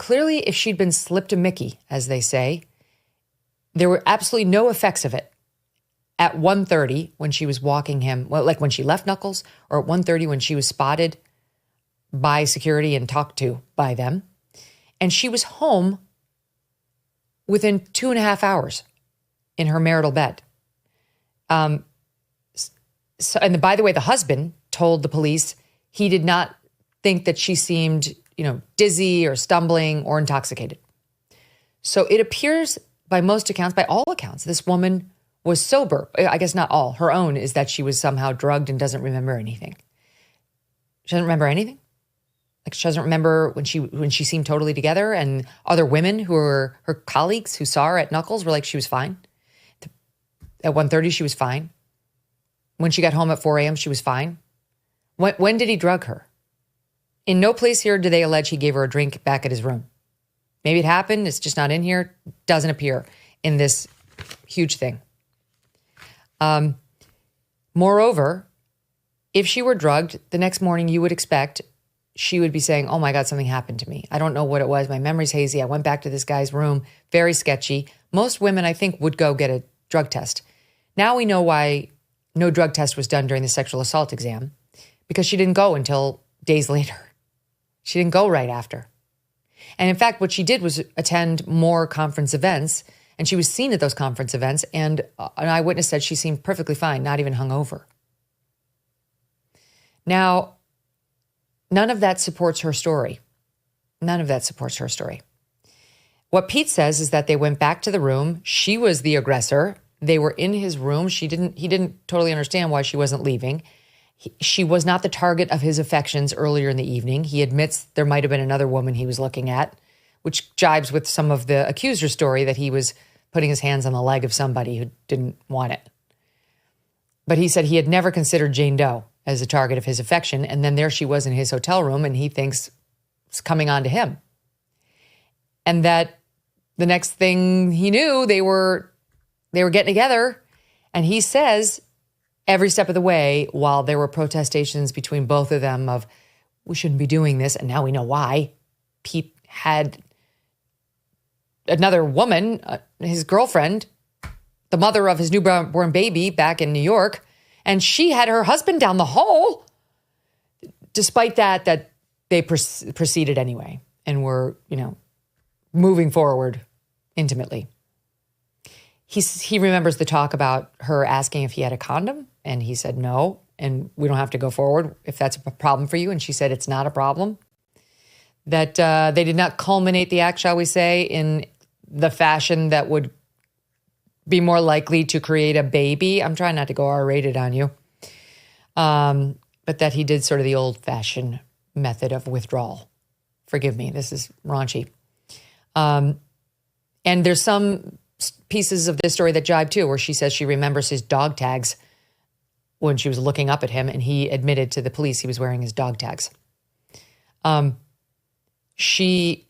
clearly, if she'd been slipped a Mickey, as they say, there were absolutely no effects of it. At 1:30, when she was walking him, well, like when she left Knuckles, or at 1:30 when she was spotted by security and talked to by them. And she was home within 2.5 hours in her marital bed. And by the way, the husband told the police he did not think that she seemed, dizzy or stumbling or intoxicated. So it appears by most accounts, by all accounts, this woman was sober. I guess not all. Her own is that she was somehow drugged and doesn't remember anything. She doesn't remember anything? Like she doesn't remember when she seemed totally together, and other women who were her colleagues who saw her at Knuckles were like she was fine. At 1:30, she was fine. When she got home at 4 a.m., she was fine. When did he drug her? In no place here do they allege he gave her a drink back at his room. Maybe it happened. It's just not in here. Doesn't appear in this huge thing. Moreover, if she were drugged, the next morning you would expect she would be saying, oh my God, something happened to me. I don't know what it was. My memory's hazy. I went back to this guy's room. Very sketchy. Most women, I think, would go get a drug test. Now we know why no drug test was done during the sexual assault exam, because she didn't go until days later. She didn't go right after. And in fact, what she did was attend more conference events, and she was seen at those conference events, and an eyewitness said she seemed perfectly fine, not even hungover. Now, none of that supports her story. None of that supports her story. What Pete says is that they went back to the room. She was the aggressor. They were in his room. He didn't totally understand why she wasn't leaving. She was not the target of his affections earlier in the evening. He admits there might have been another woman he was looking at, which jibes with some of the accuser story that he was putting his hands on the leg of somebody who didn't want it. But he said he had never considered Jane Doe as a target of his affection. And then there she was in his hotel room, and he thinks it's coming on to him. And that the next thing he knew, they were getting together. And he says every step of the way, while there were protestations between both of them of, we shouldn't be doing this, and now we know why, Pete had another woman, his girlfriend, the mother of his newborn baby back in New York, and she had her husband down the hall. Despite that they proceeded anyway and were, moving forward intimately. He remembers the talk about her asking if he had a condom, and he said no, and we don't have to go forward if that's a problem for you. And she said it's not a problem. That they did not culminate the act, shall we say, in the fashion that would be more likely to create a baby. I'm trying not to go R-rated on you. But that he did sort of the old-fashioned method of withdrawal. Forgive me, this is raunchy. And there's some pieces of this story that jibe too, where she says she remembers his dog tags when she was looking up at him, and he admitted to the police he was wearing his dog tags. He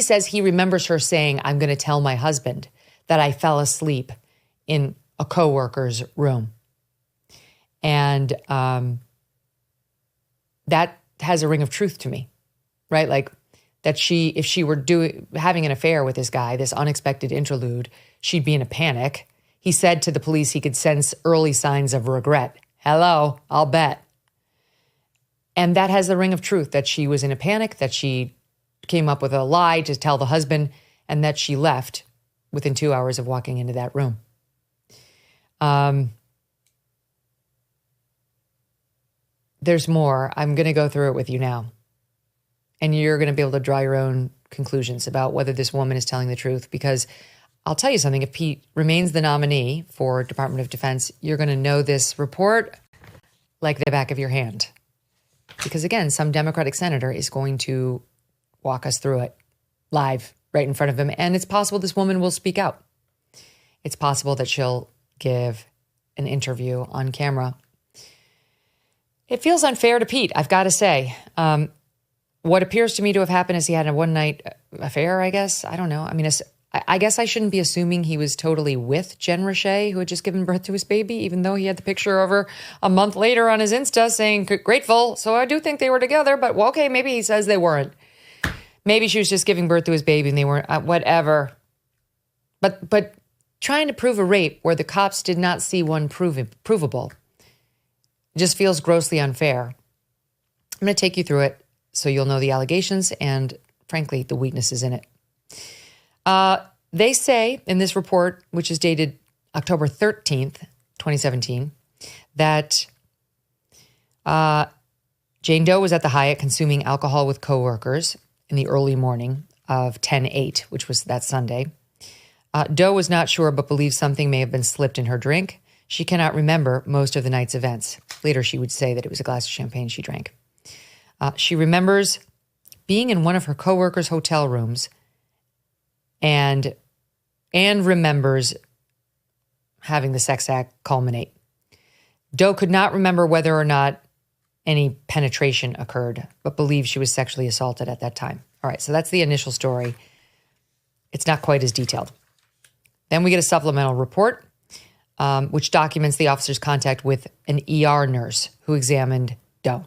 says he remembers her saying, I'm going to tell my husband that I fell asleep in a coworker's room. And that has a ring of truth to me, right? Like that if she were having an affair with this guy, this unexpected interlude, she'd be in a panic. He said to the police he could sense early signs of regret. Hello, I'll bet. And that has the ring of truth, that she was in a panic, that she came up with a lie to tell the husband, and that she left within 2 hours of walking into that room. There's more. I'm going to go through it with you now. And you're going to be able to draw your own conclusions about whether this woman is telling the truth. Because I'll tell you something, if Pete remains the nominee for Department of Defense, you're going to know this report like the back of your hand. Because again, some Democratic senator is going to walk us through it live right in front of him. And it's possible this woman will speak out. It's possible that she'll give an interview on camera. It feels unfair to Pete, I've got to say. What appears to me to have happened is he had a one-night affair, I guess. I don't know. I mean, I guess I shouldn't be assuming he was totally with Jen Roche, who had just given birth to his baby, even though he had the picture of her a month later on his Insta saying grateful. So I do think they were together, but well, okay, maybe he says they weren't. Maybe she was just giving birth to his baby and they weren't, whatever. But trying to prove a rape where the cops did not see one provable just feels grossly unfair. I'm going to take you through it so you'll know the allegations and, frankly, the weaknesses in it. They say in this report, which is dated October 13th, 2017, that Jane Doe was at the Hyatt consuming alcohol with coworkers in the early morning of 10/8, which was that Sunday. Doe was not sure but believes something may have been slipped in her drink. She cannot remember most of the night's events. Later, she would say that it was a glass of champagne she drank. She remembers being in one of her coworkers' hotel rooms and remembers having the sex act culminate. Doe could not remember whether or not any penetration occurred, but believes she was sexually assaulted at that time. All right, so that's the initial story. It's not quite as detailed. Then we get a supplemental report, which documents the officer's contact with an ER nurse who examined Doe.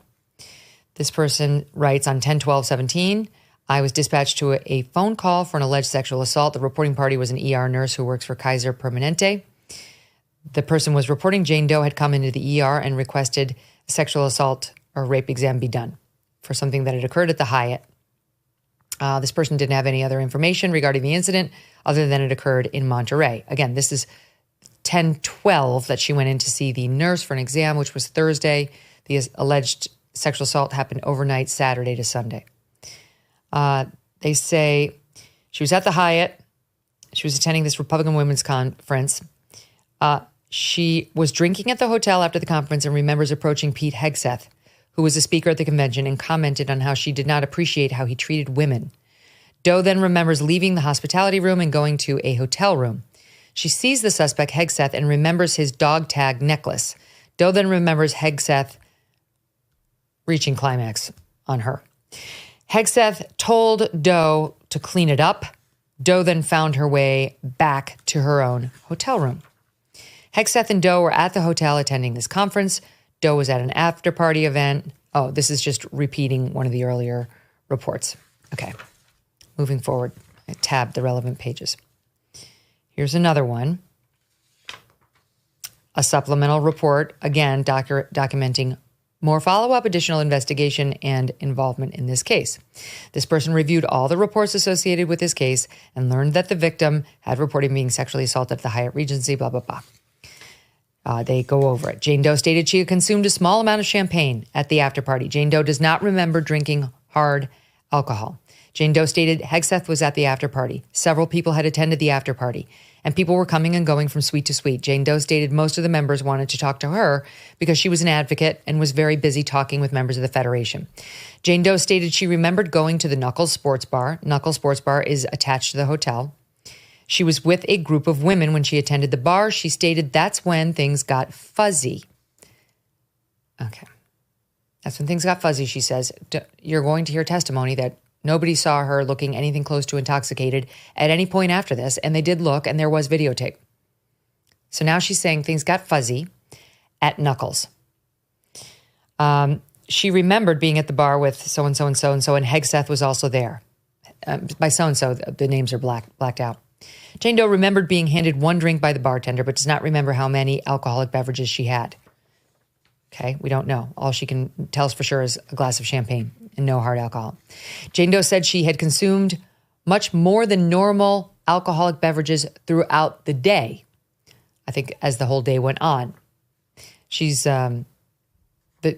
This person writes on 10/12/17, I was dispatched to a phone call for an alleged sexual assault. The reporting party was an ER nurse who works for Kaiser Permanente. The person was reporting Jane Doe had come into the ER and requested a sexual assault or rape exam be done for something that had occurred at the Hyatt. This person didn't have any other information regarding the incident other than it occurred in Monterey. Again, this is 10/12 that she went in to see the nurse for an exam, which was Thursday. The alleged sexual assault happened overnight, Saturday to Sunday. They say she was at the Hyatt. She was attending this Republican Women's Conference. She was drinking at the hotel after the conference and remembers approaching Pete Hegseth, who was a speaker at the convention, and commented on how she did not appreciate how he treated women. Doe then remembers leaving the hospitality room and going to a hotel room. She sees the suspect, Hegseth, and remembers his dog tag necklace. Doe then remembers Hegseth reaching climax on her. Hegseth told Doe to clean it up. Doe then found her way back to her own hotel room. Hegseth and Doe were at the hotel attending this conference. Doe was at an after-party event. Oh, this is just repeating one of the earlier reports. Okay, moving forward. I tabbed the relevant pages. Here's another one. A supplemental report, again, documenting more follow-up, additional investigation, and involvement in this case. This person reviewed all the reports associated with this case and learned that the victim had reported being sexually assaulted at the Hyatt Regency, blah, blah, blah. They go over it. Jane Doe stated she had consumed a small amount of champagne at the after party. Jane Doe does not remember drinking hard alcohol. Jane Doe stated Hegseth was at the after party. Several people had attended the after party, and people were coming and going from suite to suite. Jane Doe stated most of the members wanted to talk to her because she was an advocate and was very busy talking with members of the Federation. Jane Doe stated she remembered going to the Knuckles Sports Bar. Knuckles Sports Bar is attached to the hotel. She was with a group of women when she attended the bar. She stated that's when things got fuzzy. Okay. That's when things got fuzzy, she says. You're going to hear testimony that nobody saw her looking anything close to intoxicated at any point after this, and they did look, and there was videotape. So now she's saying things got fuzzy at Knuckles. She remembered being at the bar with so-and-so and so-and-so, and Hegseth was also there. By so-and-so, the names are blacked out. Jane Doe remembered being handed one drink by the bartender, but does not remember how many alcoholic beverages she had. Okay, we don't know. All she can tell us for sure is a glass of champagne and no hard alcohol. Jane Doe said she had consumed much more than normal alcoholic beverages throughout the day. I think as the whole day went on. She's the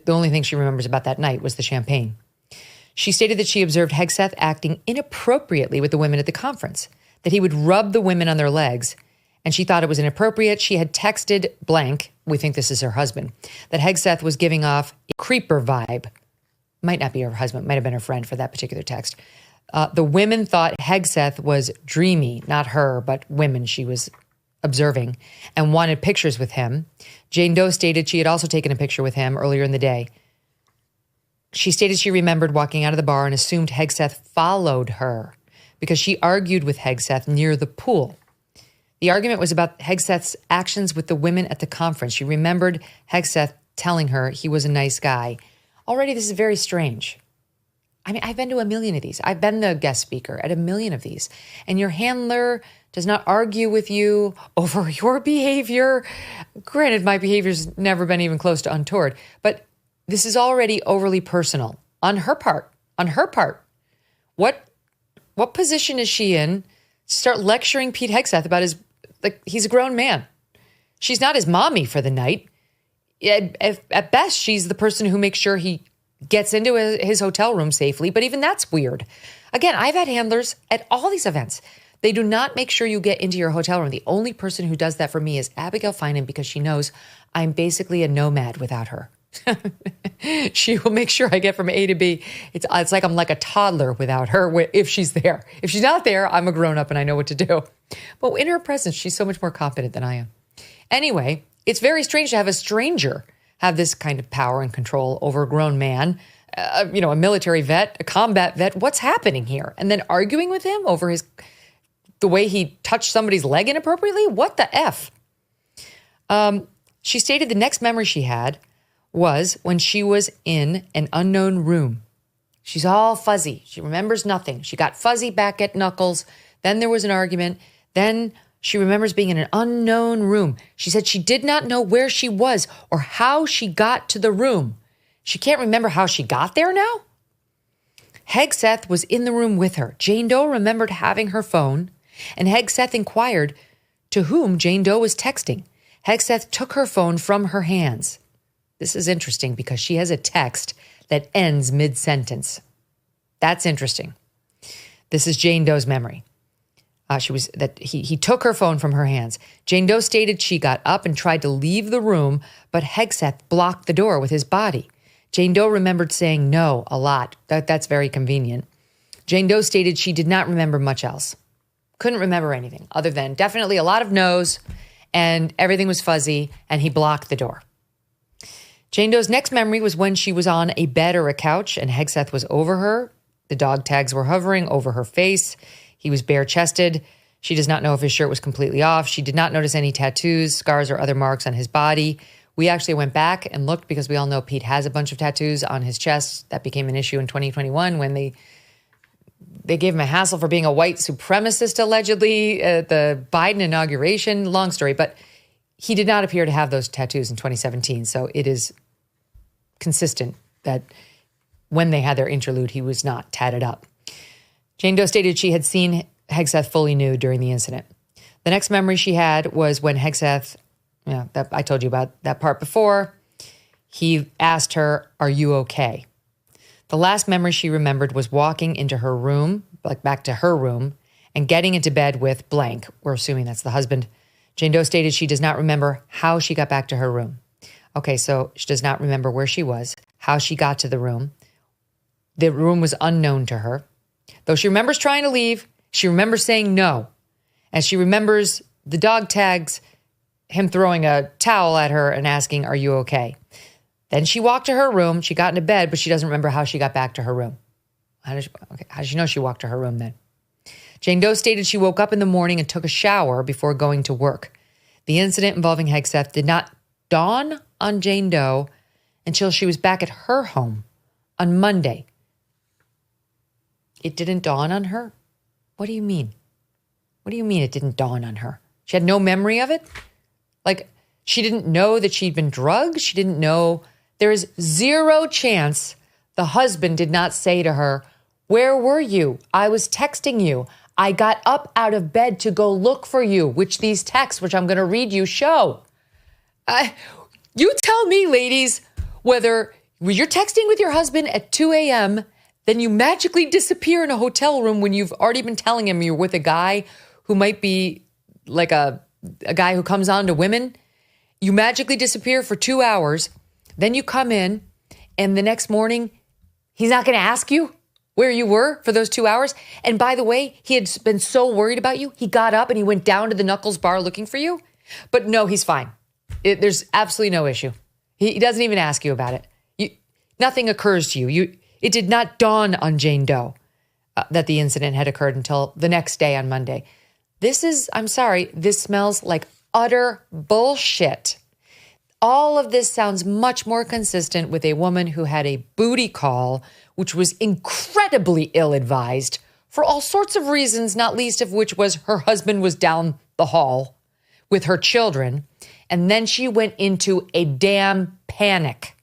only thing she remembers about that night was the champagne. She stated that she observed Hegseth acting inappropriately with the women at the conference, that he would rub the women on their legs, and she thought it was inappropriate. She had texted blank, we think this is her husband, that Hegseth was giving off a creeper vibe. Might not be her husband, might have been her friend for that particular text. The women thought Hegseth was dreamy, not her, but women she was observing, and wanted pictures with him. Jane Doe stated she had also taken a picture with him earlier in the day. She stated she remembered walking out of the bar and assumed Hegseth followed her because she argued with Hegseth near the pool. The argument was about Hegseth's actions with the women at the conference. She remembered Hegseth telling her he was a nice guy. Already, this is very strange. I mean, I've been to a million of these. I've been the guest speaker at a million of these. And your handler does not argue with you over your behavior. Granted, my behavior's never been even close to untoward, but this is already overly personal on her part. On her part. What position is she in to start lecturing Pete Hegseth about he's a grown man. She's not his mommy for the night. At best, she's the person who makes sure he gets into his hotel room safely, but even that's weird. Again, I've had handlers at all these events. They do not make sure you get into your hotel room. The only person who does that for me is Abigail Finan, because she knows I'm basically a nomad without her. She will make sure I get from A to B. It's like I'm like a toddler without her if she's there. If she's not there, I'm a grown-up and I know what to do. But in her presence, she's so much more competent than I am. Anyway, it's very strange to have a stranger have this kind of power and control over a grown man, a military vet, a combat vet. What's happening here? And then arguing with him over the way he touched somebody's leg inappropriately? What the F? She stated the next memory she had was when she was in an unknown room. She's all fuzzy. She remembers nothing. She got fuzzy back at Knuckles. Then there was an argument. Then she remembers being in an unknown room. She said she did not know where she was or how she got to the room. She can't remember how she got there now? Hegseth was in the room with her. Jane Doe remembered having her phone, and Hegseth inquired to whom Jane Doe was texting. Hegseth took her phone from her hands. This is interesting because she has a text that ends mid-sentence. That's interesting. This is Jane Doe's memory. He took her phone from her hands. Jane Doe stated she got up and tried to leave the room, but Hegseth blocked the door with his body. Jane Doe remembered saying no a lot. That's very convenient. Jane Doe stated she did not remember much else. Couldn't remember anything other than definitely a lot of no's, and everything was fuzzy, and he blocked the door. Jane Doe's next memory was when she was on a bed or a couch and Hegseth was over her. The dog tags were hovering over her face. He was bare-chested. She does not know if his shirt was completely off. She did not notice any tattoos, scars, or other marks on his body. We actually went back and looked because we all know Pete has a bunch of tattoos on his chest. That became an issue in 2021 when they gave him a hassle for being a white supremacist, allegedly, at the Biden inauguration. Long story, but he did not appear to have those tattoos in 2017. So it is consistent that when they had their interlude, he was not tatted up. Jane Doe stated she had seen Hegseth fully nude during the incident. The next memory she had was when Hegseth, that I told you about that part before, he asked her, "Are you okay?" The last memory she remembered was walking into her room, like back to her room, and getting into bed with blank. We're assuming that's the husband. Jane Doe stated she does not remember how she got back to her room. Okay, so she does not remember where she was, how she got to the room. The room was unknown to her. Though she remembers trying to leave, she remembers saying no. And she remembers the dog tags, him throwing a towel at her and asking, "Are you okay?" Then she walked to her room. She got into bed, but she doesn't remember how she got back to her room. How does she know she walked to her room then? Jane Doe stated she woke up in the morning and took a shower before going to work. The incident involving Hegseth did not dawn on Jane Doe until she was back at her home on Monday. It didn't dawn on her? What do you mean? What do you mean it didn't dawn on her? She had no memory of it? Like, she didn't know that she'd been drugged? She didn't know? There is zero chance the husband did not say to her, "Where were you? I was texting you. I got up out of bed to go look for you," which these texts, which I'm going to read you, show. You tell me, ladies, whether you're texting with your husband at 2 a.m., then you magically disappear in a hotel room when you've already been telling him you're with a guy who might be like a guy who comes on to women. You magically disappear for 2 hours. Then you come in, and the next morning, he's not going to ask you where you were for those 2 hours. And by the way, he had been so worried about you, he got up and he went down to the Knuckles bar looking for you. But no, he's fine. There's absolutely no issue. He doesn't even ask you about it. Nothing occurs to you. It did not dawn on Jane Doe. that the incident had occurred until the next day on Monday. I'm sorry, this smells like utter bullshit. All of this sounds much more consistent with a woman who had a booty call, which was incredibly ill-advised for all sorts of reasons, not least of which was her husband was down the hall with her children. And then she went into a damn panic.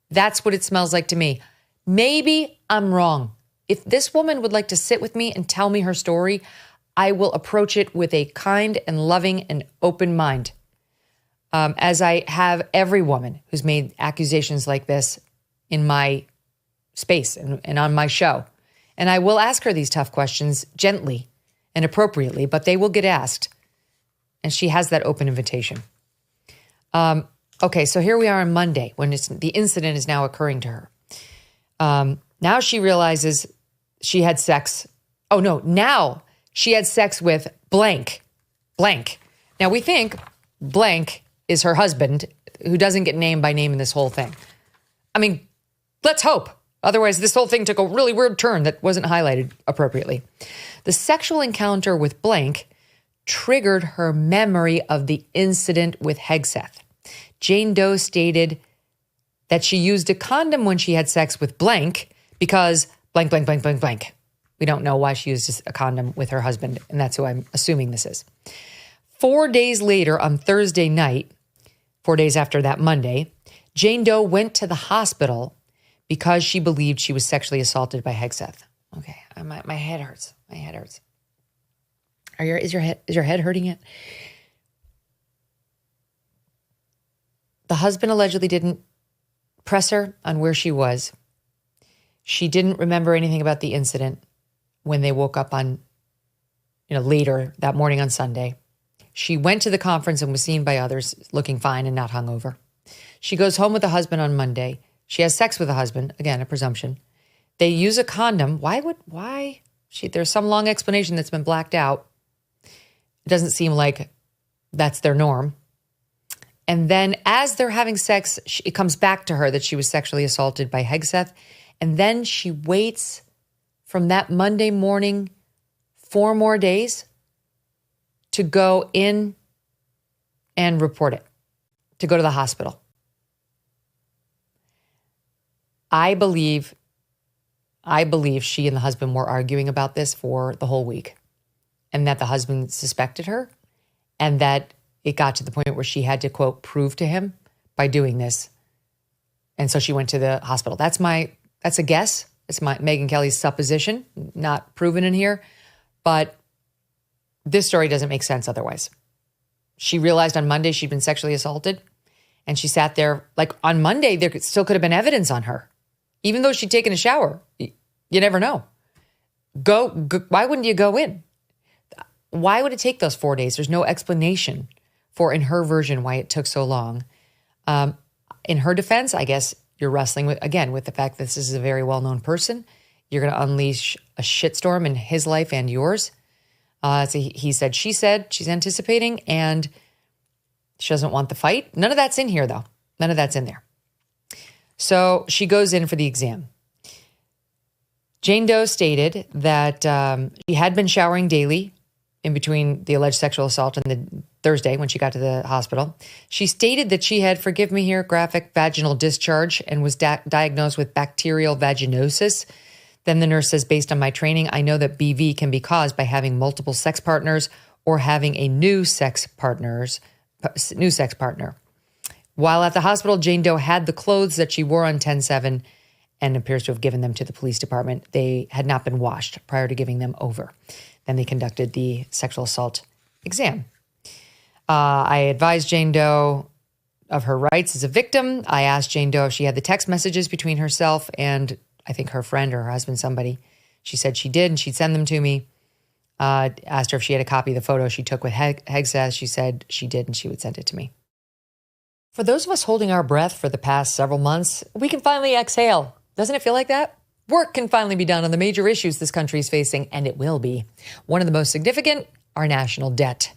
That's what it smells like to me. Maybe I'm wrong. If this woman would like to sit with me and tell me her story, I will approach it with a kind and loving and open mind. As I have every woman who's made accusations like this in my space and on my show. And I will ask her these tough questions gently and appropriately, but they will get asked. And she has that open invitation. Okay, so here we are on Monday when the incident is now occurring to her. Now she realizes she had sex. Oh, no, now she had sex with blank. Now we think blank is her husband, who doesn't get named by name in this whole thing. I mean, let's hope. Otherwise, this whole thing took a really weird turn that wasn't highlighted appropriately. The sexual encounter with blank triggered her memory of the incident with Hegseth. Jane Doe stated that she used a condom when she had sex with blank because blank. We don't know why she used a condom with her husband, and that's who I'm assuming this is. 4 days later, on Thursday night, 4 days after that Monday, Jane Doe went to the hospital because she believed she was sexually assaulted by Hegseth. Okay, my head hurts. My head hurts. Is your head hurting yet? The husband allegedly didn't press her on where she was. She didn't remember anything about the incident when they woke up on, later that morning on Sunday. She went to the conference and was seen by others looking fine and not hungover. She goes home with the husband on Monday. She has sex with the husband, again, a presumption. They use a condom. Why? There's some long explanation that's been blacked out. It doesn't seem like that's their norm. And then as they're having sex, it comes back to her that she was sexually assaulted by Hegseth. And then she waits from that Monday morning 4 more days to go in and report it, to go to the hospital. I believe she and the husband were arguing about this for the whole week, and that the husband suspected her, and that it got to the point where she had to, quote, prove to him by doing this. And so she went to the hospital. That's a guess. It's Megyn Kelly's supposition, not proven in here. But this story doesn't make sense otherwise. She realized on Monday she'd been sexually assaulted, and she sat there. Like on Monday, there still could have been evidence on her. Even though she'd taken a shower, you never know. Go, why wouldn't you go in? Why would it take those 4 days? There's no explanation for, in her version, why it took so long. In her defense, I guess you're wrestling with the fact that this is a very well-known person. You're going to unleash a shitstorm in his life and yours. So he said, she said, she's anticipating, and she doesn't want the fight. None of that's in here, though. None of that's in there. So she goes in for the exam. Jane Doe stated that she had been showering daily in between the alleged sexual assault and the Thursday when she got to the hospital. She stated that she had, forgive me here, graphic vaginal discharge and was diagnosed with bacterial vaginosis. Then the nurse says, based on my training, I know that BV can be caused by having multiple sex partners or having a new sex partner. While at the hospital, Jane Doe had the clothes that she wore on 10/7 and appears to have given them to the police department. They had not been washed prior to giving them over. Then they conducted the sexual assault exam. I advised Jane Doe of her rights as a victim. I asked Jane Doe if she had the text messages between herself and I think her friend or her husband, somebody. She said she did, and she'd send them to me. Asked her if she had a copy of the photo she took with Hegseth. She said she did, and she would send it to me. For those of us holding our breath for the past several months, we can finally exhale. Doesn't it feel like that? Work can finally be done on the major issues this country is facing, and it will be. One of the most significant, our national debt.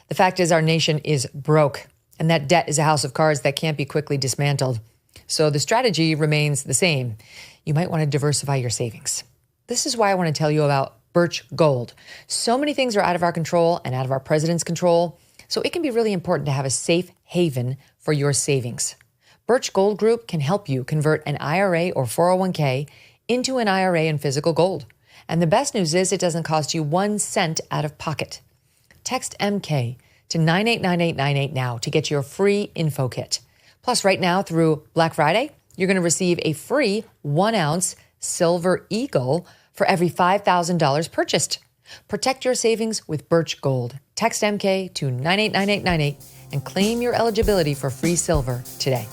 The fact is our nation is broke, and that debt is a house of cards that can't be quickly dismantled. So the strategy remains the same. You might want to diversify your savings. This is why I want to tell you about Birch Gold. So many things are out of our control and out of our president's control, so it can be really important to have a safe haven for your savings. Birch Gold Group can help you convert an IRA or 401k into an IRA in physical gold. And the best news is it doesn't cost you 1 cent out of pocket. Text MK to 989898 now to get your free info kit. Plus, right now through Black Friday, you're going to receive a free 1-ounce silver eagle for every $5,000 purchased. Protect your savings with Birch Gold. Text MK to 989898 and claim your eligibility for free silver today.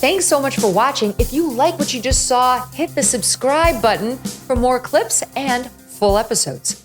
Thanks so much for watching. If you like what you just saw, hit the subscribe button for more clips and full episodes.